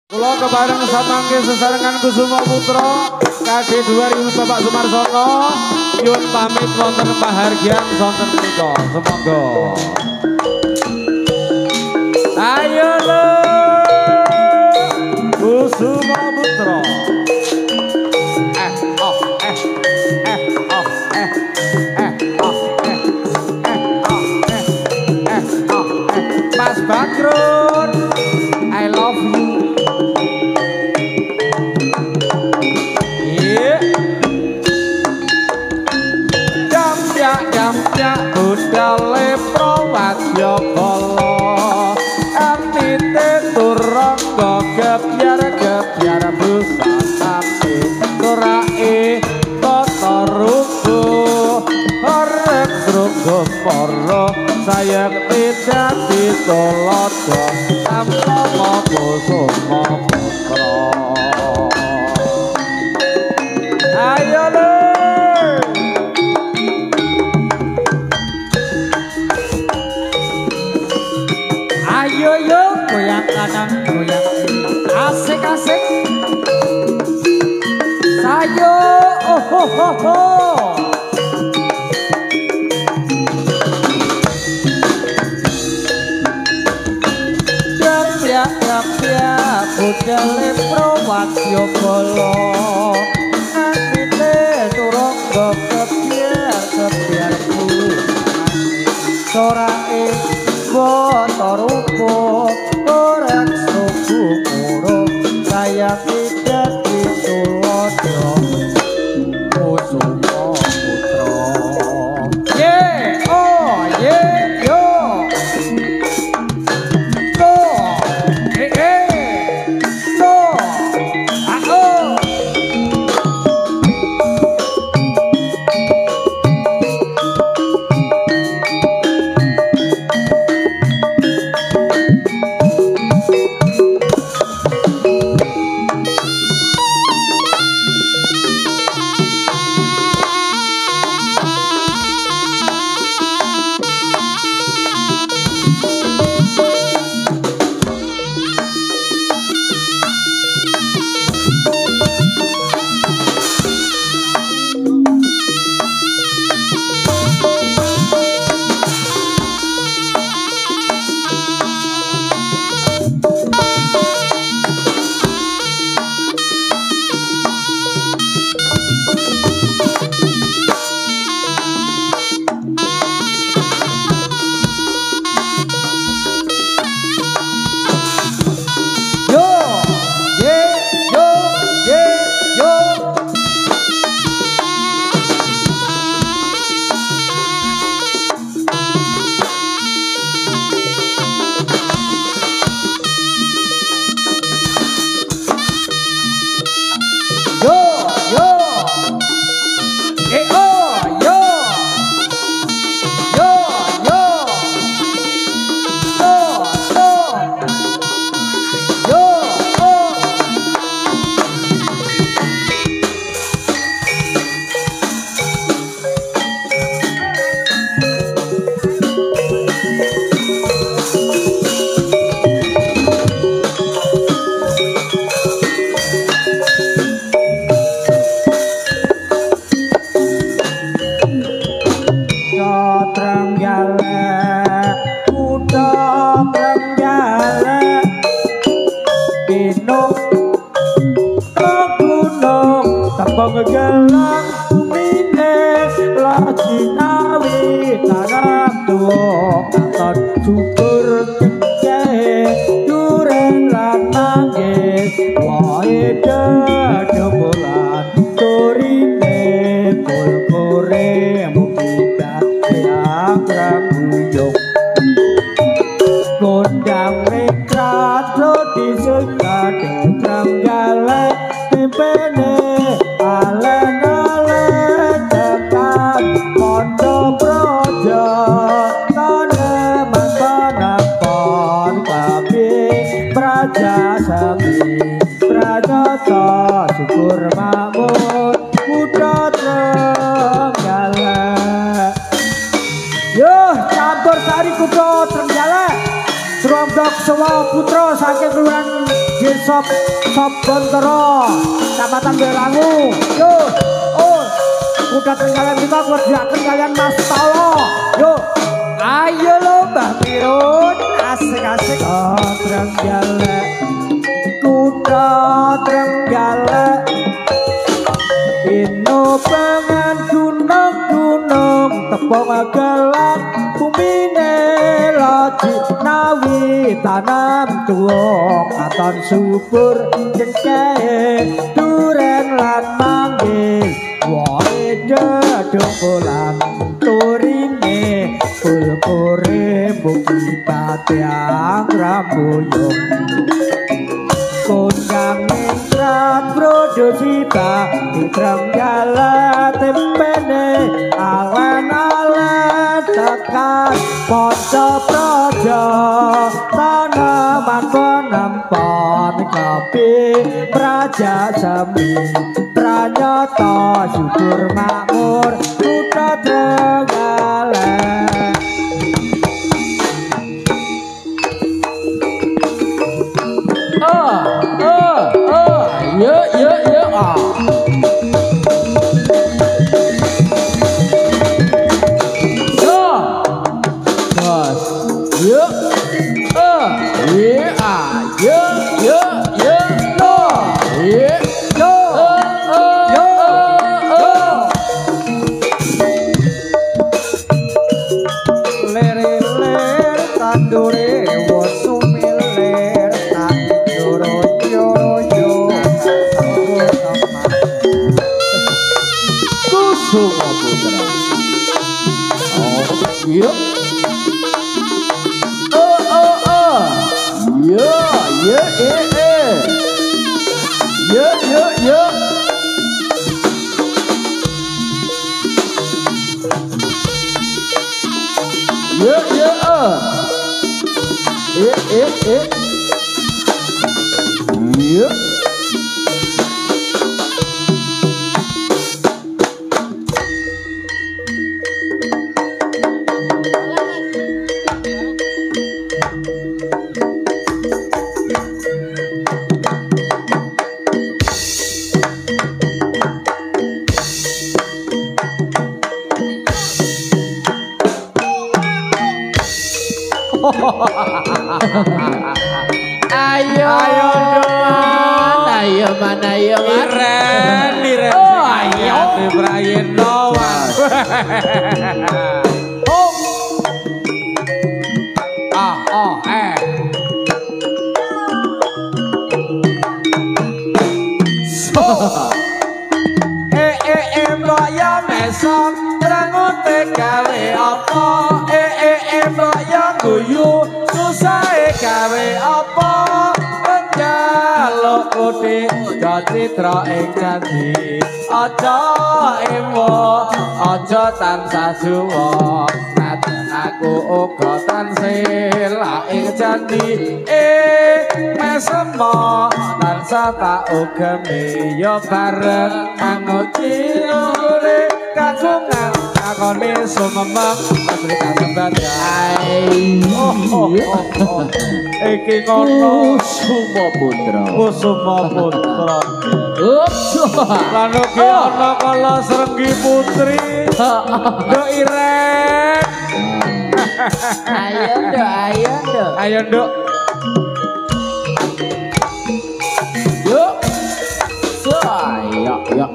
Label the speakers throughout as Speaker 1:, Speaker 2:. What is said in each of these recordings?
Speaker 1: Kula kebareng samangke sesarengan Kusuma Putra KD 2000 Bapak Sumarsono nyuwun pamit wonten pahargyan sonten menika. Semoga. Ayo lho Kusuma Putra. Mas Bakrun, I love you. Jam-jam budale prawadya kala anite turangga gebyar-gebyar busanape turake tata rupa arep sruga para sayekti dadi tulodo amlama Kusuma Putra. Ayo lho ayo yo goyang kanan goyang kiri asik-asik sayo oh ho ho ho jam-jam budale prawadya kala anite turangga kebyar-kebyar sorake foto rupo orang suku muro saya tidak ditulodo Kusuma Putra. Ye oh ye yo to to oh gelang mine lagi nawi tanah tua katon syukur kece duren lan nangis wae dedemulan turine kulkure mukita yang rambuyung gondang rekrat lo disekat dekrang galak pimpene alen-alen tekan mondo projo taneman penempon kabeh praja sami prajata syukur makmur kuda Trenggalek yo campur sari kuda Trenggalek Srondok
Speaker 2: Kusumo Putra saking kelurahan Desa Sobontoro, Kecamatan Belangu. Yo, oh, kuda kalian kita kerjakan kalian Mas Tolo. Yo, ayo lo Mbah Pirun, asik-asik. Trenggalek, kuda trenggalek. Ino pengen gunung-gunung tepung gelang bumine lagi nawi tanam tuwong aton subur jengkeh duren lan manggis wae dedongkolan turine kulkure bukti patiang rambuyung kondang mingkrat brodosita hitrem jala tempene alen-alen tekan ponco projo tanaman penempon kopi praja semi pranyata syukur makmur kuda Trenggalek.
Speaker 1: Citra ing candi aja ewo aja tansah suwa najan aku uga tansih ing candi mesemo tansah tak ugemi ya bareng anguci lure kagungan akone sumemeng putri kasembat iki ngono Kusuma Putra lan ugi ana kala Srenggi Putri Nduk Iren ayo Nduk yuk ya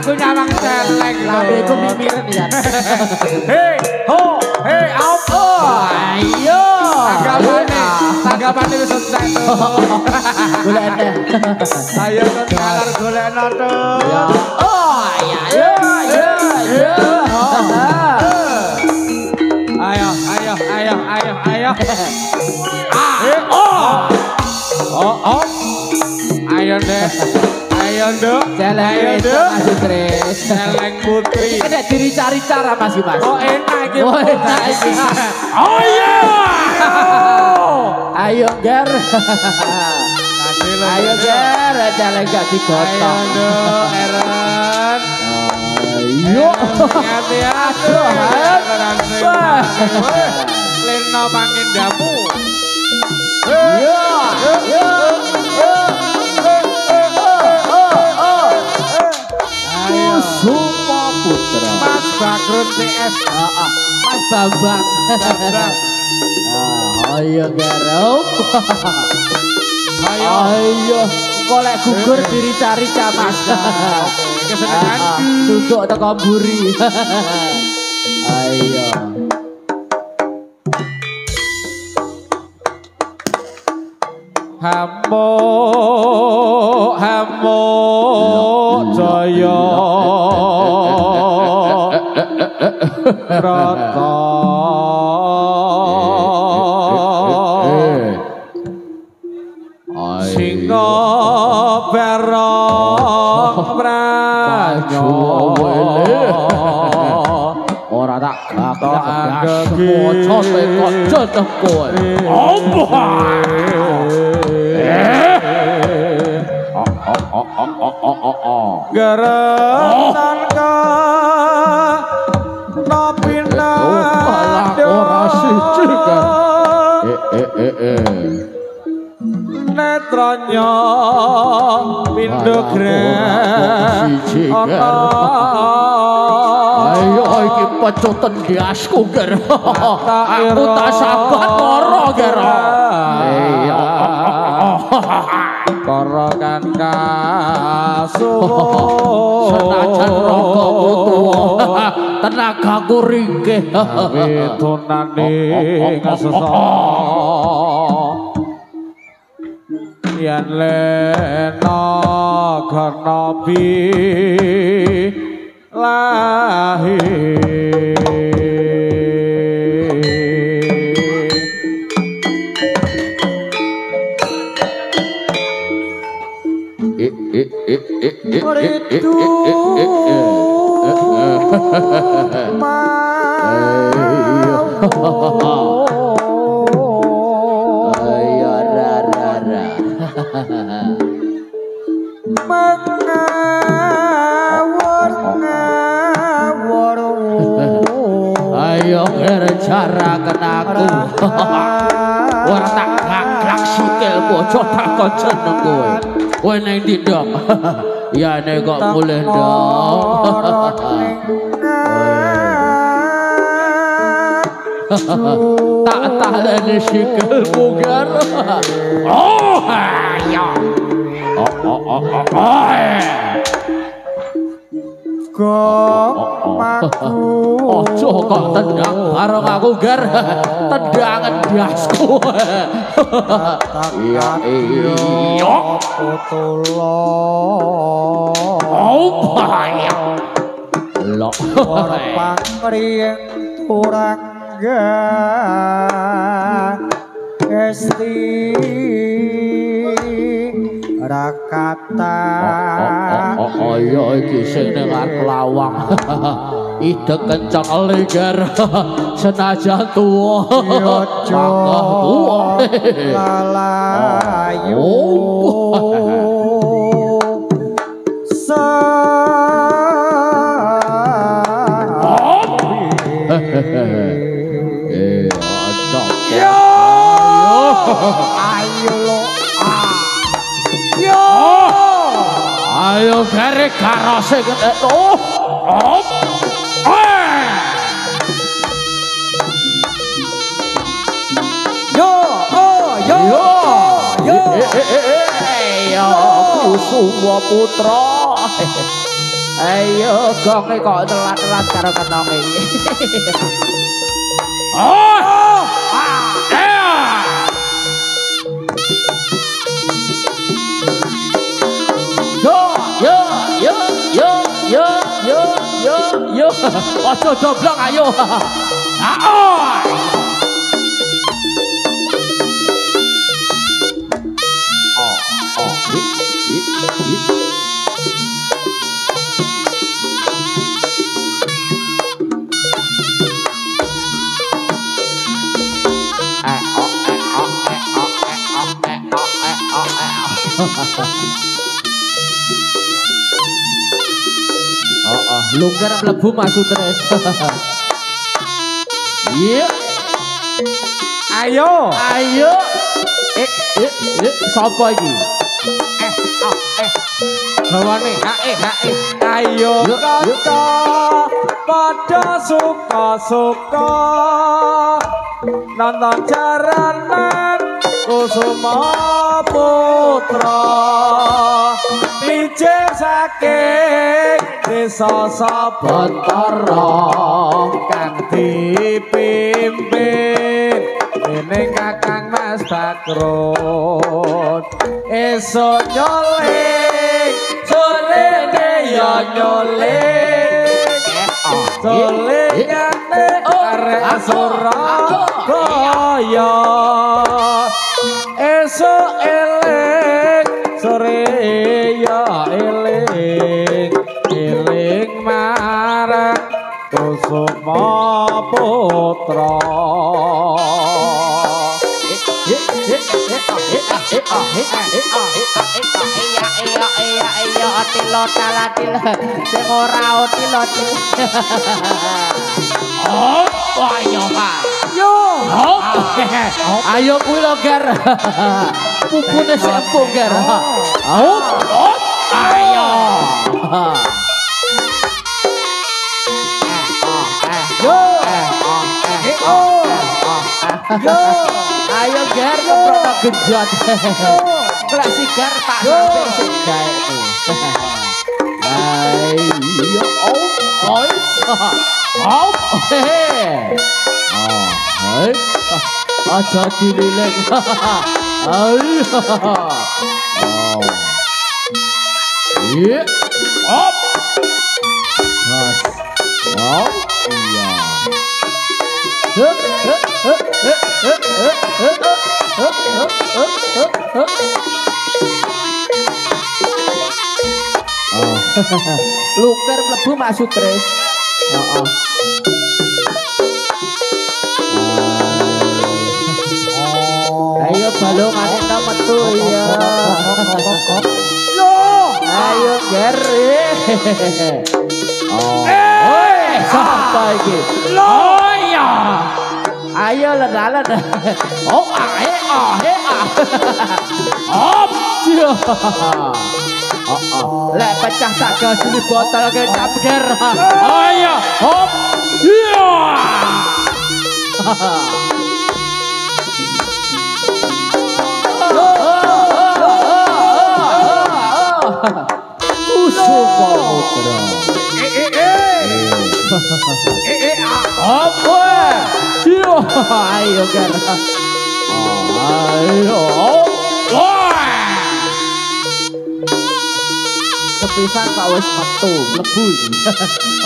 Speaker 1: Aku nyawang celeng
Speaker 2: Labeku mimiren ya.
Speaker 1: Hei ho hei op
Speaker 2: Ayo.
Speaker 1: Tanggapane wis entek to.
Speaker 2: Golek teh.
Speaker 1: Ayo kon kalar golekno to.
Speaker 2: Ya. Ya. Ayo.
Speaker 1: Ayo deh. Ayo dok.
Speaker 2: Celeng Mas Idris.
Speaker 1: Celeng putri.
Speaker 2: Iki nek dirica-rica Mas Mas.
Speaker 1: Oh enak iki.
Speaker 2: Oh enak iki.
Speaker 1: Oh iya.
Speaker 2: Ayo Ger. Ayo Ger, celeng gak digotong.
Speaker 1: Ayo dok, Eren.
Speaker 2: Ayo.
Speaker 1: Hati-hati. Leno pangindamu.
Speaker 2: Yo. Kusuma Putra.
Speaker 1: Mas Bagrun PS.
Speaker 2: Mas Bambang. Ayo Garop. Ayo. Golek gugur dirica-rica Mas.
Speaker 1: Kesenengan.
Speaker 2: Duduk teko mburi. Ayo.
Speaker 1: Hamo jaya rata singa berong branyo
Speaker 2: ora tak gak semua kok cocok kowe.
Speaker 1: Geretan ka nopina
Speaker 2: ora siji kan.
Speaker 1: Netranya pindho grek
Speaker 2: ayo iki pecutan diasku Ger. Aku tak sabar loro Ger.
Speaker 1: Para kan kasuwun
Speaker 2: senajan ragaku tuwa tenagaku ringkih
Speaker 1: wedonane ngasesa yen lena ganapi lahir
Speaker 2: itu ayo rara ayo cara kenaku ora tak gaglak sikil bocah takon jeneng kowe kowe nang ndi ndok ya nek kok mulih ndok tak talene sikilmu Gar oh ayo ojo kok tendang bareng aku Gar tendangan dasku iya
Speaker 1: potolo
Speaker 2: Lo
Speaker 3: pangring turangga esti rakata
Speaker 2: ayo iki sing ning arep lawang ide kenceng linggar senajan tuwa mangga tuwa
Speaker 3: lalayu ayo lo yo
Speaker 2: ayo garek garose gede yo Kusuma Putra ayo gonge kok telat-telat karo kenonge iki yo ojo doblong ayo lungker mlebu masuk terus. Iya.
Speaker 1: Ayo.
Speaker 2: Ayo. Sapa iki?
Speaker 1: Jawane ayo kanca padha suka-suka nonton jaranan Kusuma Putra ijeh saking desa Sabantara kang dipimpin dening Kakang Mas Bakrut esuk nyoling sorene ya nyoling solingane arek Surabaya esuk eling sore ya eling eling marang Kusuma Putra
Speaker 2: tilo talatil sing ora tilo ayo
Speaker 1: yo
Speaker 2: ayo kuwi lho Ger pupune sempung Ger ayo ayo Ger keprok genjot klek sigar tak sampe sing gawe ayo aja dilileng iya op mas luker mlebu masuk terus ayo balongan kita metu ya ayo Ger sampai iki ya ayo ledalan lek pecah tak gasuli botol kecap Ger ayo hop iya Kusuma Putra apa ayo Ger ayo Sepisan kok wis metu, mlebu iki.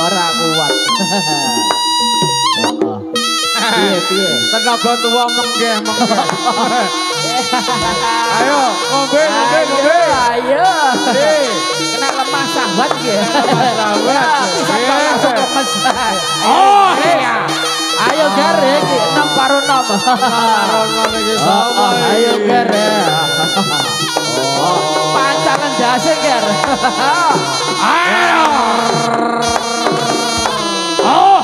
Speaker 2: Ora kuat. Piye?
Speaker 1: Tenaga tua menggeh. Ayo, ngombe.
Speaker 2: Ayo. Kena lemah sahabat ya. Bisa langsung lemes. Oh iya. Ayo Ger iki 6 karo 6. Ayo Ger. Pancangan dase Ger. Ayo. Oh.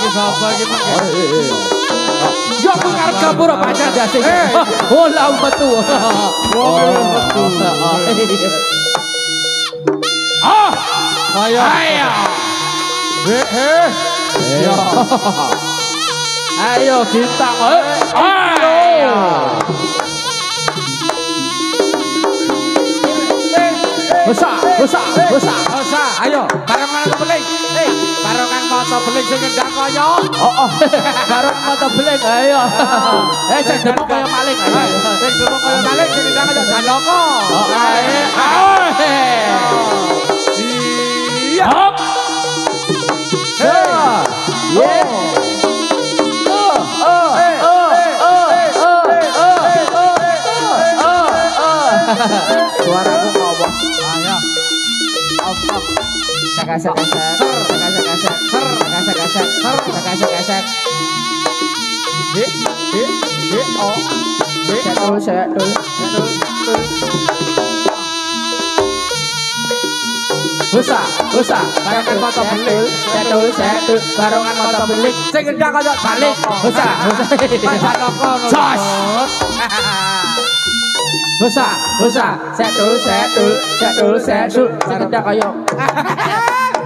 Speaker 1: Sapa iki mengke?
Speaker 2: Yo karo gapura pancangan dase. Oh lah metu. Ah. Ayo. Ayo. Ayo bintang. Ayo. Busa.
Speaker 1: Ayo, barengan moto beling. Barengan moto beling sing ngendang kaya.
Speaker 2: Bareng moto beling ayo. Sing demok kaya maling ayo.
Speaker 1: Sing demok kaya maling sing ngendang kaya Jandoko. Iya.
Speaker 3: Suaraku ngobos.
Speaker 1: Ayo.
Speaker 2: Sakasak. Busa, barengan moto belik. Setul, barengan moto belik.
Speaker 1: Sing ngendang kaya
Speaker 2: Balik, busa.
Speaker 1: Jandoko.
Speaker 2: Jos. Busa, setul. Sekedar kaya.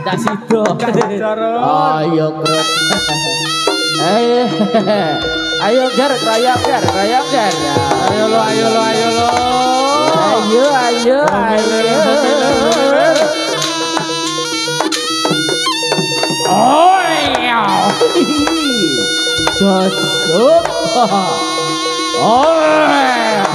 Speaker 2: Ndak sido. Ayo, Bro. Ayo Ger, rayap Ger.
Speaker 1: Ayo lo.
Speaker 2: Ayo. Oh iya. Josuk. Oh iya.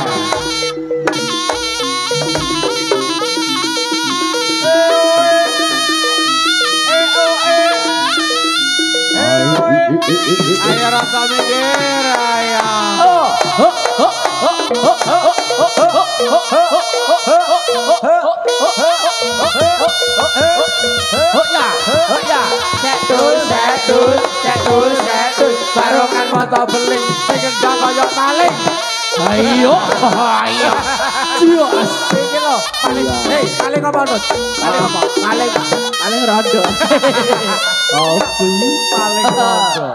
Speaker 1: Ayo rasa mikir ayo.
Speaker 2: Setul.
Speaker 1: Barengan moto beling sing ngendang kaya maling.
Speaker 2: Ayo. Jos.
Speaker 1: Iki lho, maling. Maling apa Nut?
Speaker 2: Maling rondo.
Speaker 1: Maling rondo.